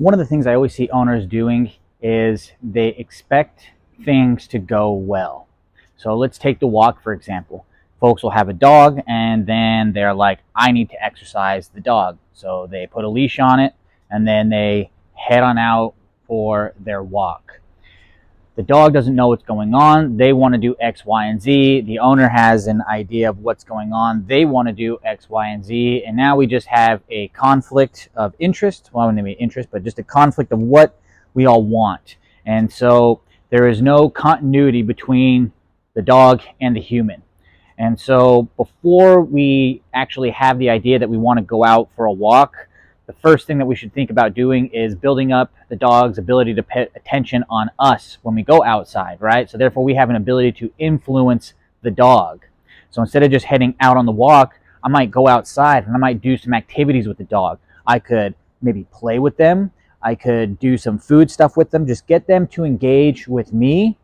one of the things I always see owners doing is they expect things to go well. So let's take the walk, for example. Folks will have a dog and then they're like, I need to exercise the dog. So they put a leash on it and then they head on out for their walk. The dog doesn't know what's going on. They want to do X, Y, and Z. The owner has an idea of what's going on. They want to do X, Y, and Z. And now we just have a conflict of interest. Well, I wouldn't mean interest, but just a conflict of what we all want. And so there is no continuity between the dog and the human. And so before we actually have the idea that we want to go out for a walk, the first thing that we should think about doing is building up the dog's ability to pay attention on us when we go outside, right? So therefore we have an ability to influence the dog. So instead of just heading out on the walk, I might go outside and I might do some activities with the dog. I could maybe play with them. I could do some food stuff with them, just get them to engage with me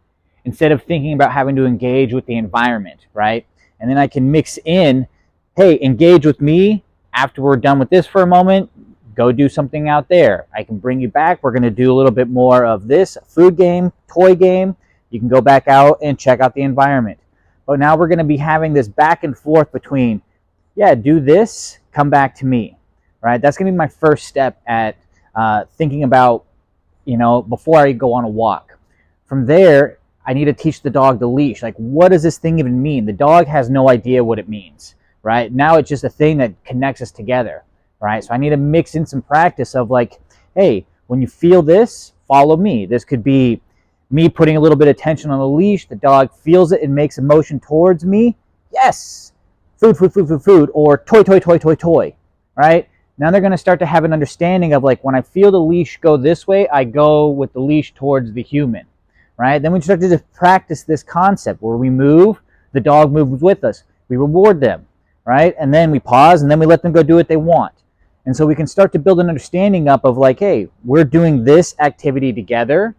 instead of thinking about having to engage with the environment, right? And then I can mix in, hey, engage with me. After we're done with this for a moment, go do something out there. I can bring you back. We're going to do a little bit more of this food game, toy game. You can go back out and check out the environment. But now we're going to be having this back and forth between, yeah, do this, come back to me, right? That's going to be my first step at thinking about, before I go on a walk. From there, I need to teach the dog the leash. Like, what does this thing even mean? The dog has no idea what it means, right? Now it's just a thing that connects us together. Right, so I need to mix in some practice of like, hey, when you feel this, follow me. This could be me putting a little bit of tension on the leash. The dog feels it and makes a motion towards me. Yes, food, food, food, food, food, or toy, toy, toy, toy, toy. Right? Now they're going to start to have an understanding of like, when I feel the leash go this way, I go with the leash towards the human. Right? Then we start to just practice this concept where we move, the dog moves with us. We reward them, right? And then we pause and then we let them go do what they want. And so we can start to build an understanding up of like, hey, we're doing this activity together,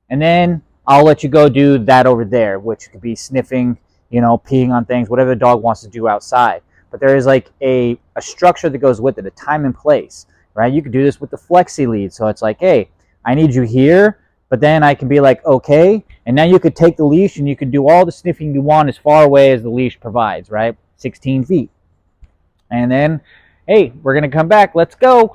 and then I'll let you go do that over there, which could be sniffing, peeing on things, whatever the dog wants to do outside. But there is like a structure that goes with it, a time and place, right? You could do this with the flexi lead. So it's like, hey, I need you here, but then I can be like, okay. And now you could take the leash and you could do all the sniffing you want as far away as the leash provides, right? 16 feet. And then, hey, we're going to come back. Let's go.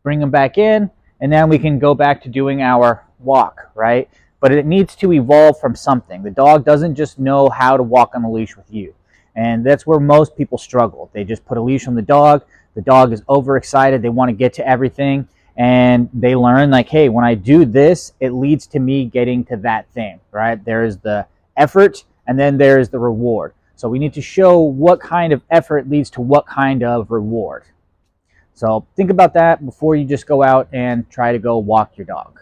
Bring them back in. And then we can go back to doing our walk, right? But it needs to evolve from something. The dog doesn't just know how to walk on a leash with you. And that's where most people struggle. They just put a leash on the dog. The dog is overexcited. They want to get to everything. And they learn like, hey, when I do this, it leads to me getting to that thing, right? There's the effort and then there's the reward. So we need to show what kind of effort leads to what kind of reward. So think about that before you just go out and try to go walk your dog.